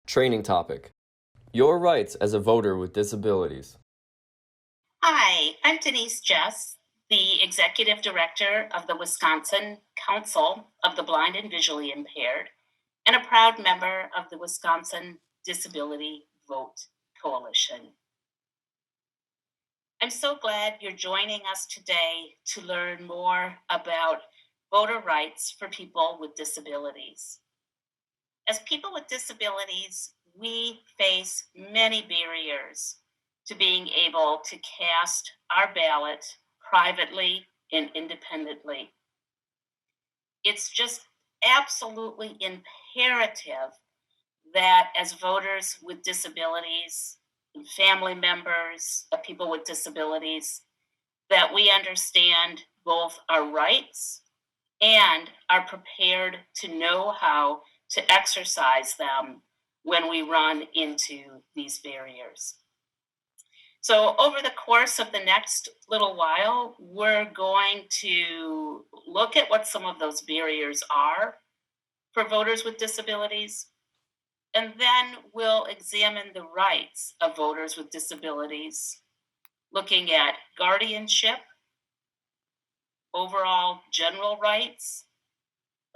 Training topic: Your rights as a voter with disabilities. Hi, I'm Denise Jess, the Executive Director of the Wisconsin Council of the Blind and Visually Impaired, and a proud member of the Wisconsin Disability Vote Coalition. I'm so glad you're joining us today to learn more about voter rights for people with disabilities. As people with disabilities, we face many barriers to being able to cast our ballot privately and independently. It's just absolutely imperative that as voters with disabilities and family members of people with disabilities, that we understand both our rights and are prepared to know how to exercise them when we run into these barriers. So over the course of the next little while, we're going to look at what some of those barriers are for voters with disabilities, and then we'll examine the rights of voters with disabilities, looking at guardianship, overall general rights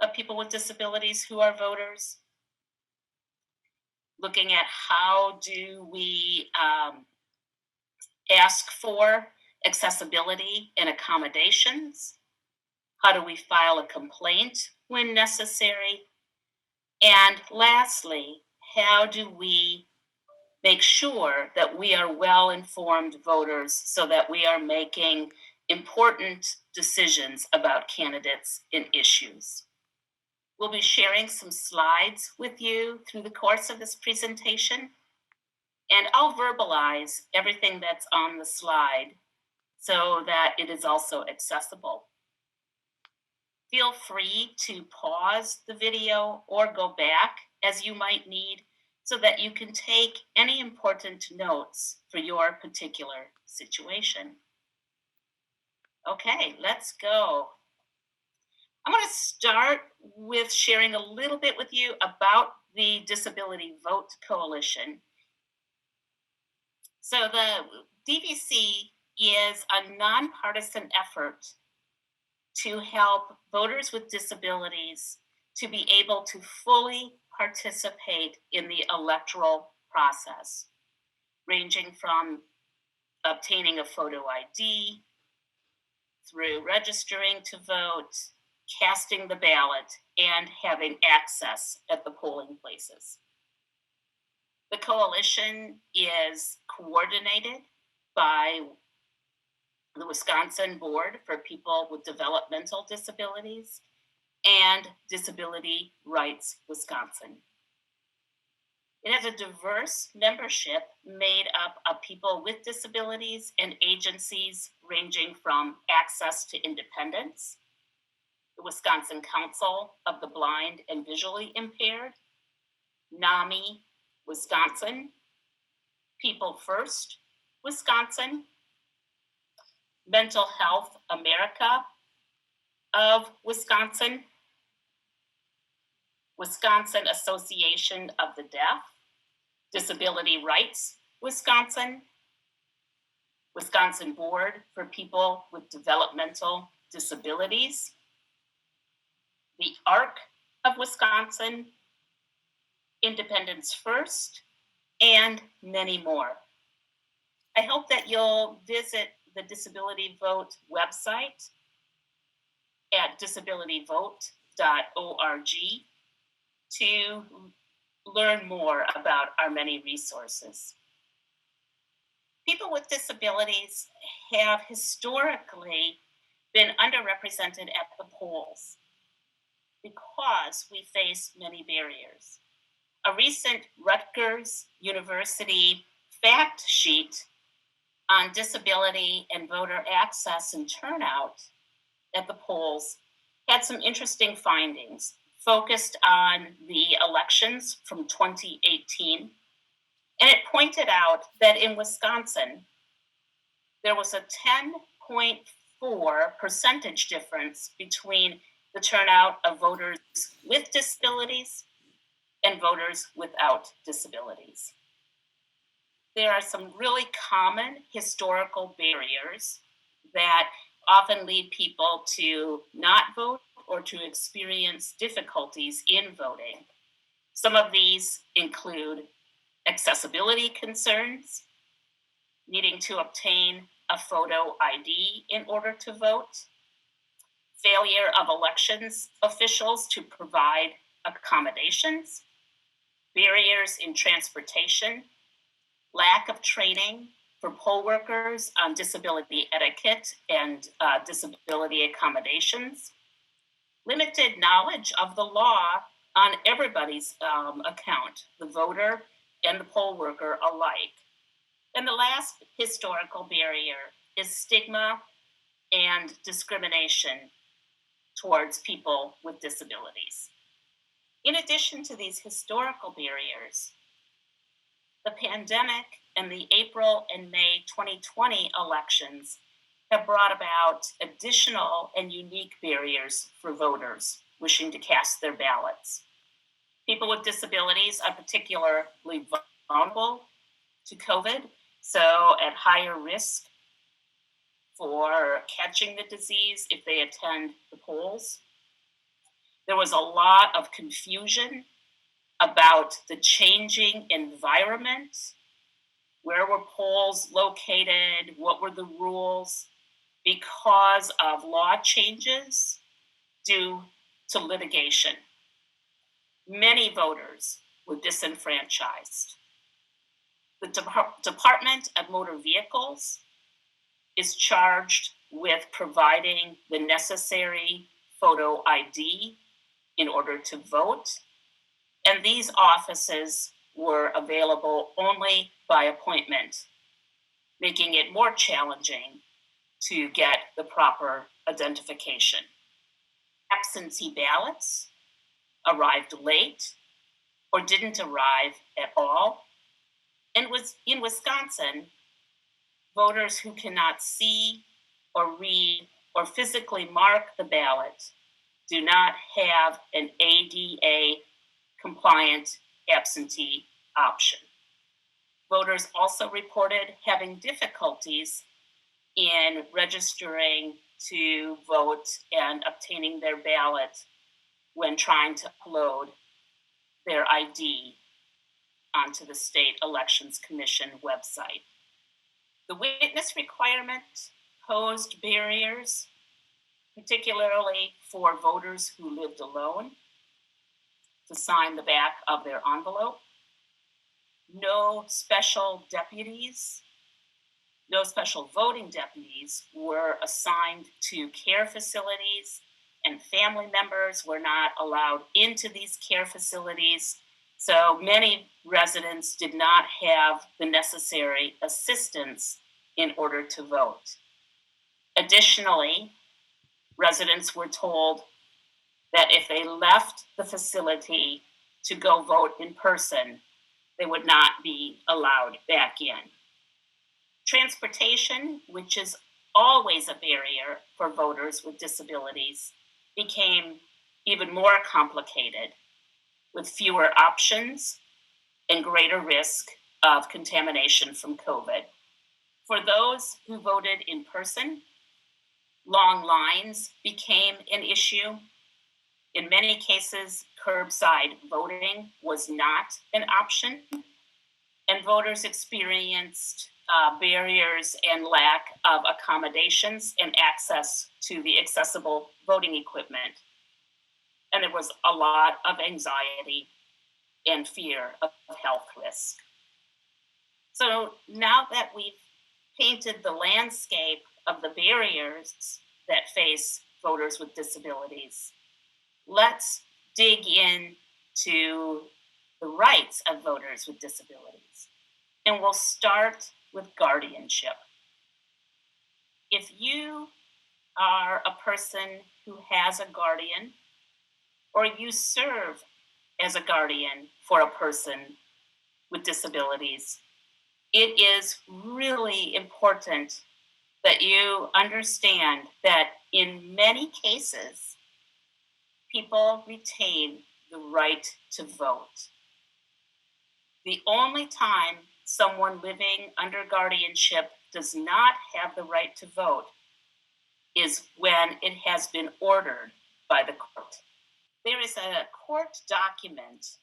of people with disabilities who are voters, looking at how do we ask for accessibility and accommodations, how do we file a complaint when necessary, and lastly, how do we make sure that we are well-informed voters so that we are making important decisions about candidates and issues. We'll be sharing some slides with you through the course of this presentation, and I'll verbalize everything that's on the slide so that it is also accessible. Feel free to pause the video or go back as you might need so that you can take any important notes for your particular situation. Okay, let's go. I'm going to start with sharing a little bit with you about the Disability Vote Coalition. So the DVC is a nonpartisan effort to help voters with disabilities to be able to fully participate in the electoral process, ranging from obtaining a photo ID, through registering to vote, casting the ballot, and having access at the polling places. The coalition is coordinated by the Wisconsin Board for People with Developmental Disabilities and Disability Rights Wisconsin. It has a diverse membership made up of people with disabilities and agencies ranging from Access to Independence, the Wisconsin Council of the Blind and Visually Impaired, NAMI Wisconsin, People First Wisconsin, Mental Health America of Wisconsin, Wisconsin Association of the Deaf, Disability Rights Wisconsin, Wisconsin Board for People with Developmental Disabilities, the ARC of Wisconsin, Independence First, and many more. I hope that you'll visit the Disability Vote website at disabilityvote.org to learn more about our many resources. People with disabilities have historically been underrepresented at the polls because we face many barriers. A recent Rutgers University fact sheet on disability and voter access and turnout at the polls had some interesting findings focused on the elections from 2018. And it pointed out that in Wisconsin, there was a 10.4 percentage difference between the turnout of voters with disabilities and voters without disabilities. There are some really common historical barriers that often lead people to not vote or to experience difficulties in voting. Some of these include accessibility concerns, needing to obtain a photo ID in order to vote, failure of elections officials to provide accommodations, barriers in transportation, lack of training for poll workers on disability etiquette and disability accommodations, limited knowledge of the law on everybody's account, the voter and the poll worker alike. And the last historical barrier is stigma and discrimination towards people with disabilities. In addition to these historical barriers, the pandemic and the April and May 2020 elections have brought about additional and unique barriers for voters wishing to cast their ballots. People with disabilities are particularly vulnerable to COVID, so at higher risk for catching the disease if they attend the polls. There was a lot of confusion about the changing environment. Where were polls located? What were the rules? Because of law changes due to litigation. Many voters were disenfranchised. The Department of Motor Vehicles is charged with providing the necessary photo ID in order to vote. And these offices were available only by appointment, making it more challenging to get the proper identification. Absentee ballots arrived late or didn't arrive at all. And in Wisconsin, voters who cannot see or read or physically mark the ballot do not have an ADA compliant absentee option. Voters also reported having difficulties in registering to vote and obtaining their ballot when trying to upload their ID onto the State Elections Commission website. The witness requirement posed barriers, particularly for voters who lived alone, to sign the back of their envelope. No special deputies, no special voting deputies were assigned to care facilities, and family members were not allowed into these care facilities. So many residents did not have the necessary assistance in order to vote. Additionally, residents were told that if they left the facility to go vote in person, they would not be allowed back in. Transportation, which is always a barrier for voters with disabilities, became even more complicated with fewer options and greater risk of contamination from COVID. For those who voted in person, long lines became an issue. In many cases, curbside voting was not an option, and voters experienced barriers and lack of accommodations and access to the accessible voting equipment. And there was a lot of anxiety and fear of health risk. So now that we've painted the landscape of the barriers that face voters with disabilities, let's dig into the rights of voters with disabilities. And we'll start with guardianship. If you are a person who has a guardian, or you serve as a guardian for a person with disabilities, it is really important that you understand that in many cases, people retain the right to vote. The only time someone living under guardianship does not have the right to vote is when it has been ordered by the court. There is a court document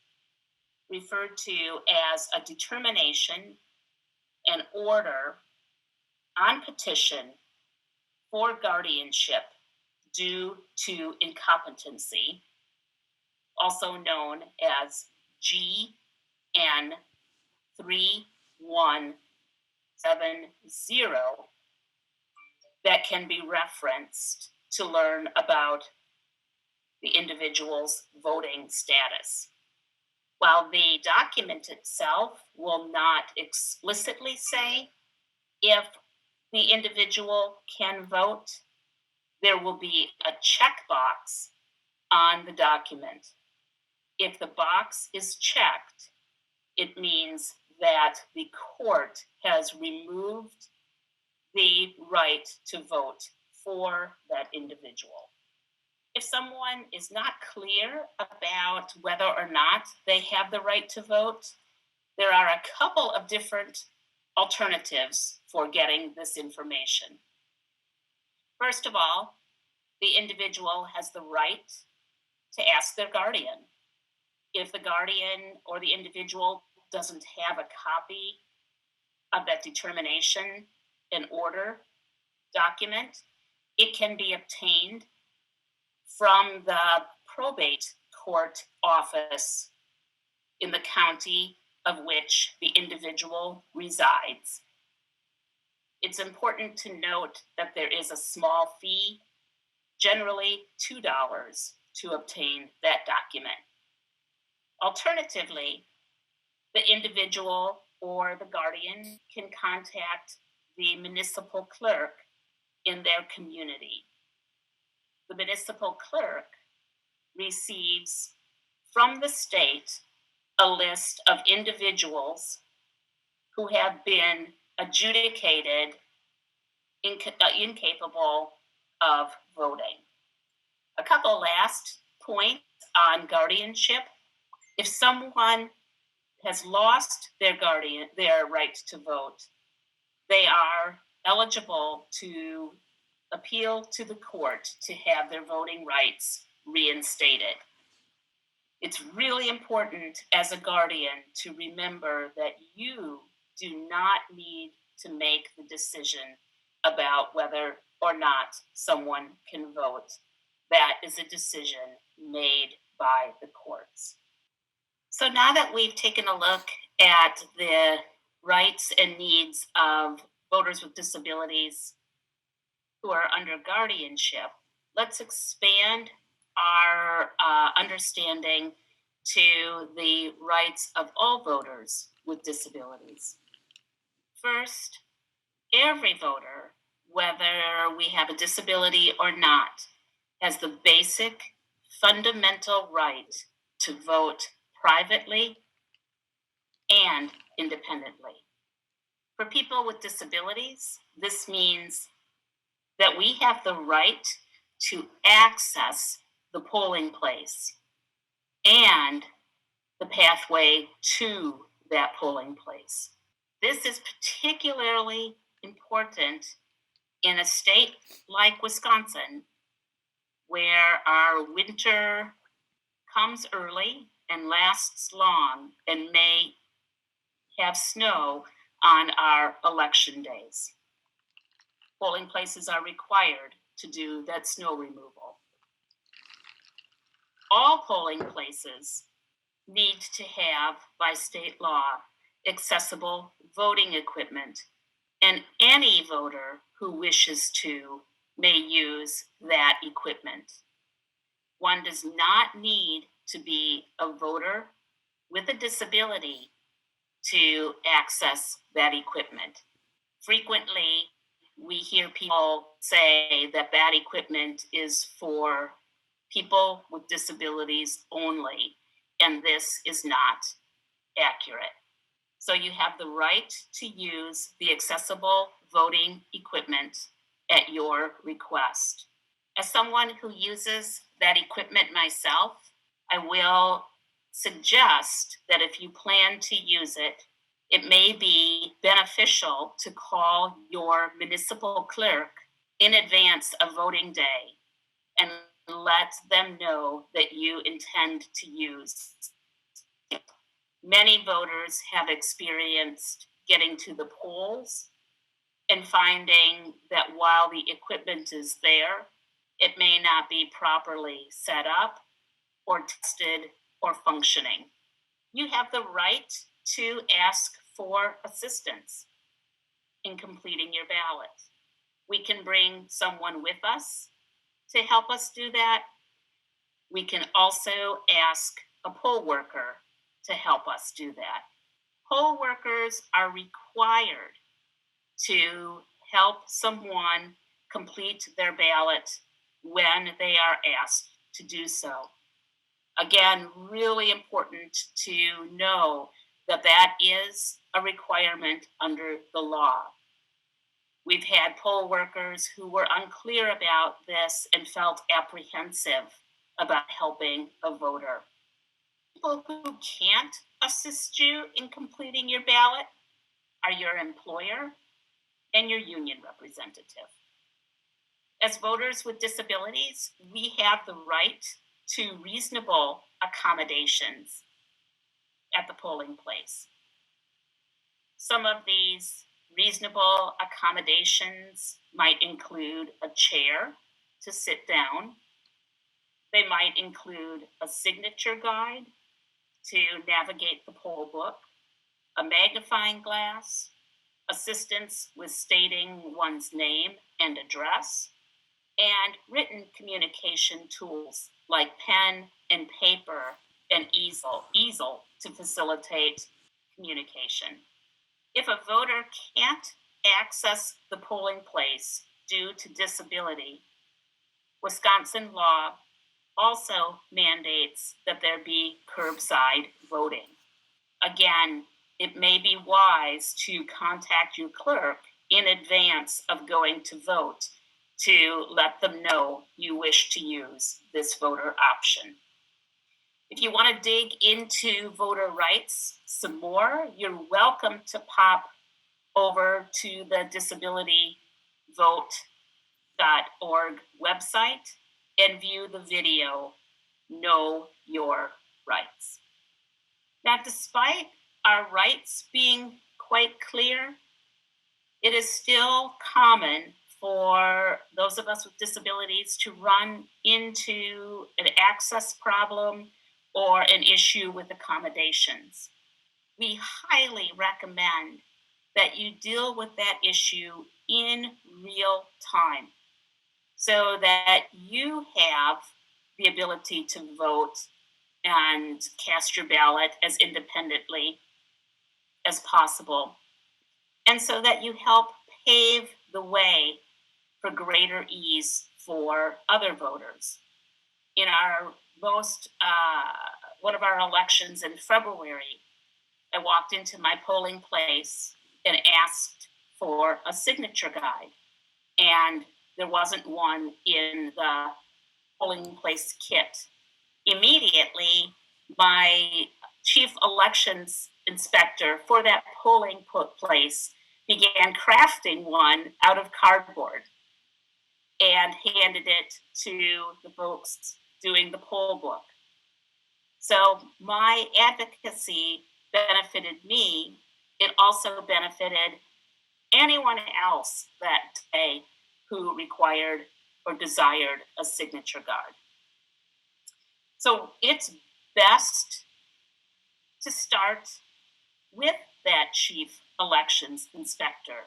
referred to as a determination, an order on petition for guardianship due to incompetency, also known as GN 3170, that can be referenced to learn about the individual's voting status. While the document itself will not explicitly say if the individual can vote, there will be a checkbox on the document. If the box is checked, it means that the court has removed the right to vote for that individual. If someone is not clear about whether or not they have the right to vote, there are a couple of different alternatives for getting this information. First of all, the individual has the right to ask their guardian. If the guardian or the individual doesn't have a copy of that determination and order document, it can be obtained from the probate court office in the county of which the individual resides. It's important to note that there is a small fee, generally $2, to obtain that document. Alternatively, the individual or the guardian can contact the municipal clerk in their community. The municipal clerk receives from the state a list of individuals who have been adjudicated incapable of voting. A couple last points on guardianship. If someone has lost their right to vote, they are eligible to appeal to the court to have their voting rights reinstated. It's really important as a guardian to remember that you do not need to make the decision about whether or not someone can vote. That is a decision made by the courts. So now that we've taken a look at the rights and needs of voters with disabilities who are under guardianship, let's expand our understanding to the rights of all voters with disabilities. First, every voter, whether we have a disability or not, has the basic fundamental right to vote privately and independently. For people with disabilities, this means that we have the right to access the polling place and the pathway to that polling place. This is particularly important in a state like Wisconsin, where our winter comes early and lasts long and may have snow on our election days. Polling places are required to do that snow removal. All polling places need to have, by state law, accessible voting equipment, and any voter who wishes to may use that equipment. One does not need to be a voter with a disability to access that equipment. Frequently, we hear people say that that equipment is for people with disabilities only, and this is not accurate. So you have the right to use the accessible voting equipment at your request. As someone who uses that equipment myself, I will suggest that if you plan to use it, it may be beneficial to call your municipal clerk in advance of voting day and let them know that you intend to use. Many voters have experienced getting to the polls and finding that while the equipment is there, it may not be properly set up or tested or functioning. You have the right to ask for assistance in completing your ballot. We can bring someone with us to help us do that. We can also ask a poll worker to help us do that. Poll workers are required to help someone complete their ballot when they are asked to do so. Again, really important to know that that is a requirement under the law. We've had poll workers who were unclear about this and felt apprehensive about helping a voter. People who can't assist you in completing your ballot are your employer and your union representative. As voters with disabilities, we have the right to reasonable accommodations at the polling place. Some of these reasonable accommodations might include a chair to sit down. They might include a signature guide to navigate the poll book, a magnifying glass, assistance with stating one's name and address, and written communication tools like pen and paper and easel to facilitate communication. If a voter can't access the polling place due to disability, Wisconsin law also mandates that there be curbside voting. Again, it may be wise to contact your clerk in advance of going to vote to let them know you wish to use this voter option. If you want to dig into voter rights some more, you're welcome to pop over to the disabilityvote.org website and view the video, Know Your Rights. Now, despite our rights being quite clear, it is still common for those of us with disabilities to run into an access problem or an issue with accommodations. We highly recommend that you deal with that issue in real time so that you have the ability to vote and cast your ballot as independently as possible, and so that you help pave the way for greater ease for other voters. In our one of our elections in February, I walked into my polling place and asked for a signature guide, and there wasn't one in the polling place kit. Immediately, my chief elections inspector for that polling place began crafting one out of cardboard and handed it to the folks doing the poll book. So my advocacy benefited me. It also benefited anyone else that day who required or desired a signature guard. So it's best to start with that chief elections inspector.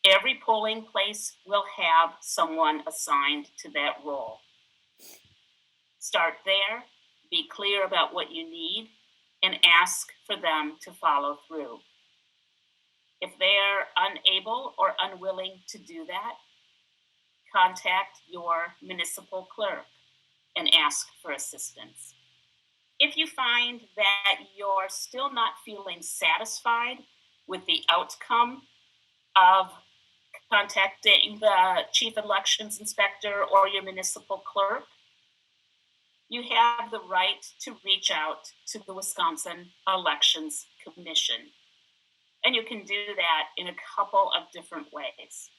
Every polling place will have someone assigned to that role. Start there, be clear about what you need, and ask for them to follow through. If they're unable or unwilling to do that, contact your municipal clerk and ask for assistance. If you find that you're still not feeling satisfied with the outcome of contacting the chief elections inspector or your municipal clerk, you have the right to reach out to the Wisconsin Elections Commission. And you can do that in a couple of different ways.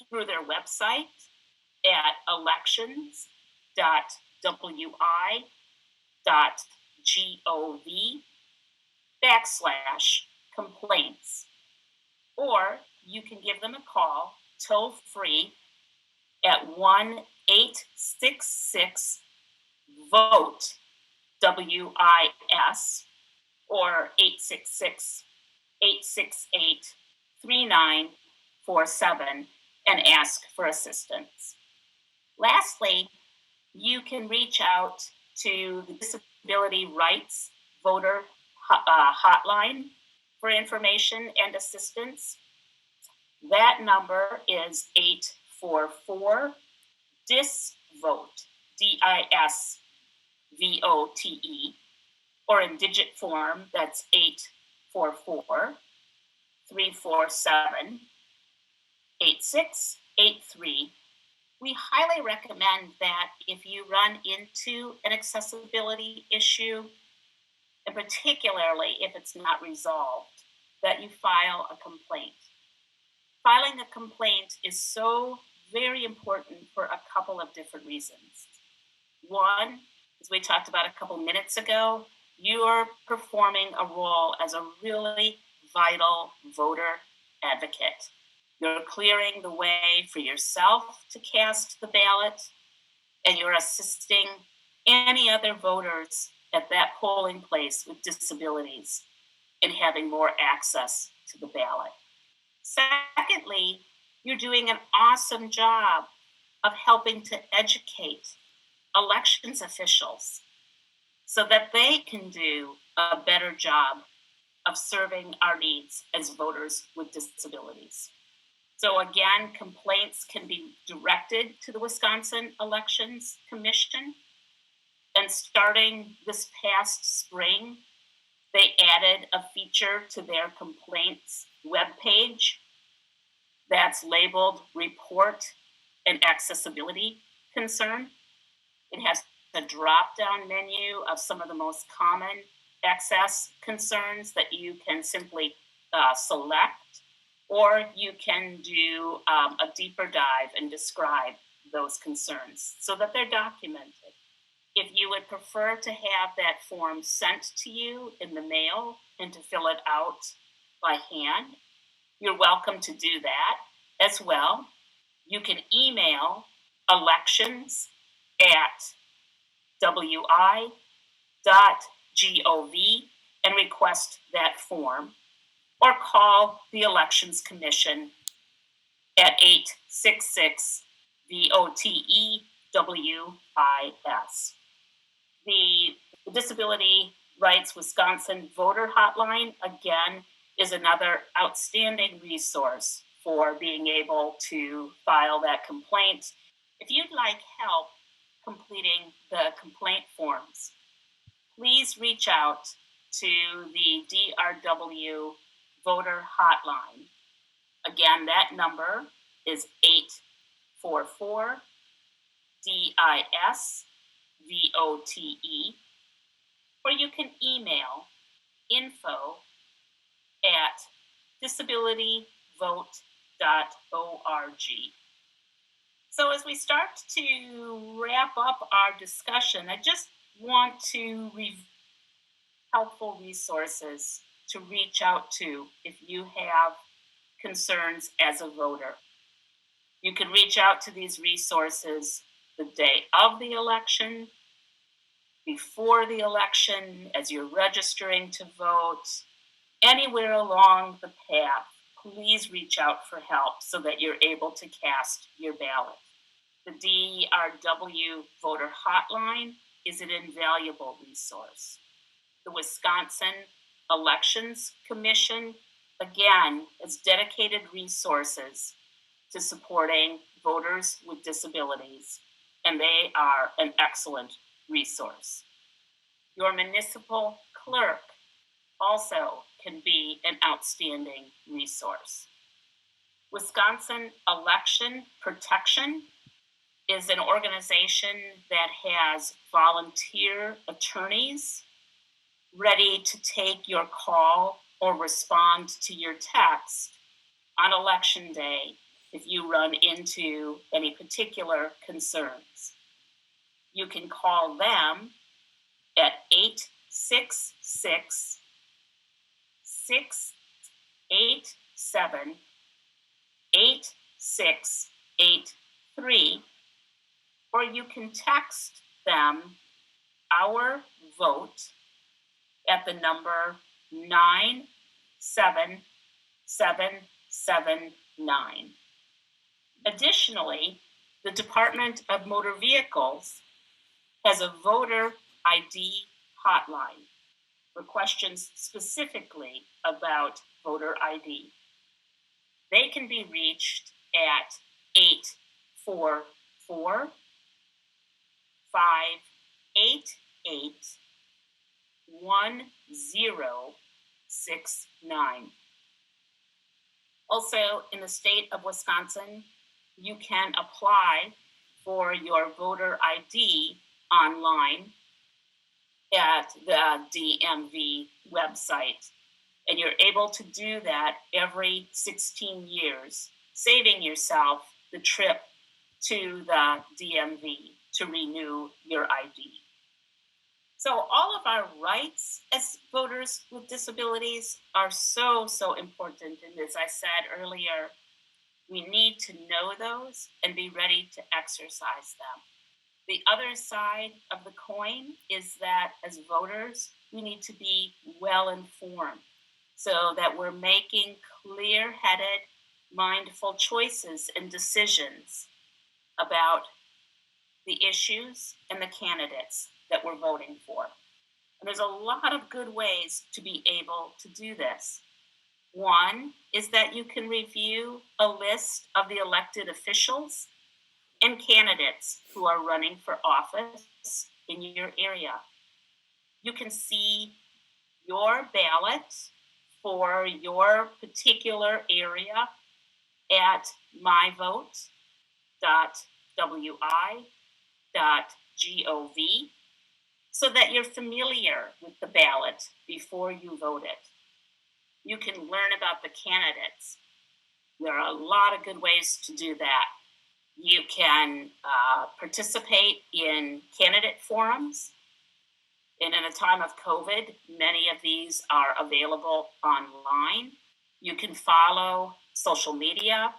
Through their website at elections.wi.gov/complaints. Or you can give them a call toll free at 1-866-VOTE, WIS, or 866-868-3947 and ask for assistance. Lastly, you can reach out to the Disability Rights Voter Hotline for information and assistance. That number is 844-DISVOTE, DISVOTE, or in digit form, that's 844-347-8683. We highly recommend that if you run into an accessibility issue, and particularly if it's not resolved, that you file a complaint. Filing a complaint is so very important for a couple of different reasons. One, as we talked about a couple minutes ago, you are performing a role as a really vital voter advocate. You're clearing the way for yourself to cast the ballot, and you're assisting any other voters at that polling place with disabilities in having more access to the ballot. Secondly, you're doing an awesome job of helping to educate elections officials so that they can do a better job of serving our needs as voters with disabilities. So again, complaints can be directed to the Wisconsin Elections Commission. And starting this past spring, they added a feature to their complaints webpage that's labeled Report an Accessibility Concern. It has a drop-down menu of some of the most common access concerns that you can simply select, or you can do a deeper dive and describe those concerns so that they're documented. If you would prefer to have that form sent to you in the mail and to fill it out by hand, you're welcome to do that as well. You can email elections@wi.gov and request that form, or call the Elections Commission at 866-VOTE-WIS. The Disability Rights Wisconsin Voter Hotline, again, is another outstanding resource for being able to file that complaint. If you'd like help completing the complaint forms, please reach out to the DRW Voter Hotline. Again, that number is 844-DISVOTE, or you can email info@disabilityvote.org. So as we start to wrap up our discussion, I just want to review helpful resources to reach out to if you have concerns as a voter. You can reach out to these resources the day of the election, before the election, as you're registering to vote, anywhere along the path. Please reach out for help so that you're able to cast your ballot. The DRW Voter Hotline is an invaluable resource. The Wisconsin Elections Commission, again, has dedicated resources to supporting voters with disabilities, and they are an excellent resource. Your municipal clerk also can be an outstanding resource. Wisconsin Election Protection is an organization that has volunteer attorneys ready to take your call or respond to your text on election day if you run into any particular concerns. You can call them at 866 687 8683, or you can text them our vote at the number 97779. Additionally, the Department of Motor Vehicles has a voter ID hotline for questions specifically about voter ID. They can be reached at 844 588 1069. Also, in the state of Wisconsin, you can apply for your voter ID online at the DMV website. And you're able to do that every 16 years, saving yourself the trip to the DMV to renew your ID. So all of our rights as voters with disabilities are so important. And as I said earlier, we need to know those and be ready to exercise them. The other side of the coin is that as voters, we need to be well informed so that we're making clear-headed, mindful choices and decisions about the issues and the candidates that we're voting for. And there's a lot of good ways to be able to do this. One is that you can review a list of the elected officials and candidates who are running for office in your area. You can see your ballot for your particular area at myvote.wi.gov so that you're familiar with the ballot before you vote it. You can learn about the candidates. There are a lot of good ways to do that. You can participate in candidate forums. And in a time of COVID, many of these are available online. You can follow social media,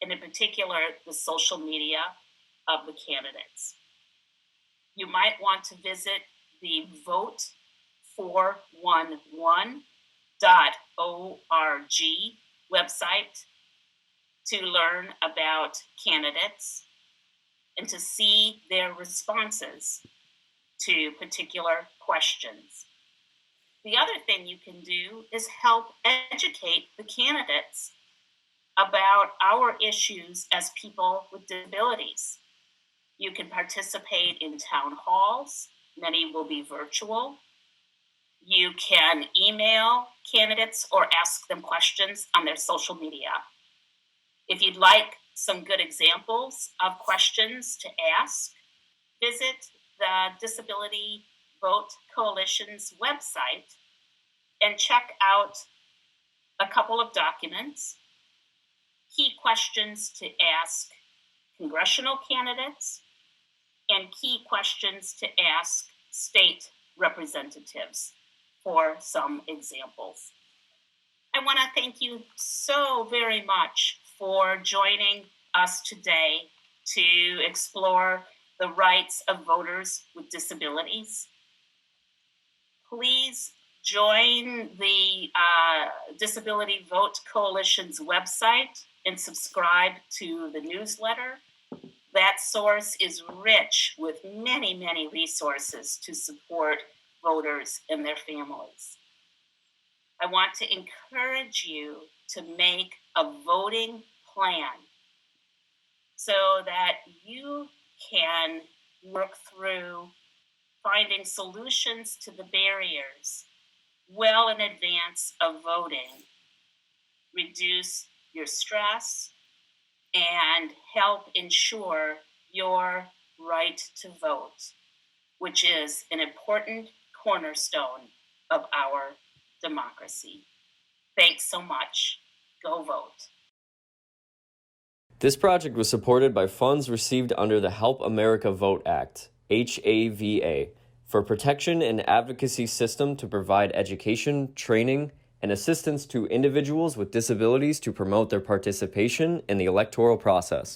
and in particular, the social media of the candidates. You might want to visit the vote411.org website to learn about candidates and to see their responses to particular questions. The other thing you can do is help educate the candidates about our issues as people with disabilities. You can participate in town halls. Many will be virtual. You can email candidates or ask them questions on their social media. If you'd like some good examples of questions to ask, visit the Disability Vote Coalition's website and check out a couple of documents, key questions to ask congressional candidates, and key questions to ask state representatives for some examples. I want to thank you so very much for joining us today to explore the rights of voters with disabilities. Please join the Disability Vote Coalition's website and subscribe to the newsletter. That source is rich with many resources to support voters and their families. I want to encourage you to make a voting plan so that you can work through finding solutions to the barriers well in advance of voting, reduce your stress, and help ensure your right to vote, which is an important cornerstone of our democracy. Thanks so much. Go vote. This project was supported by funds received under the Help America Vote Act, HAVA, for protection and advocacy system to provide education, training, and assistance to individuals with disabilities to promote their participation in the electoral process.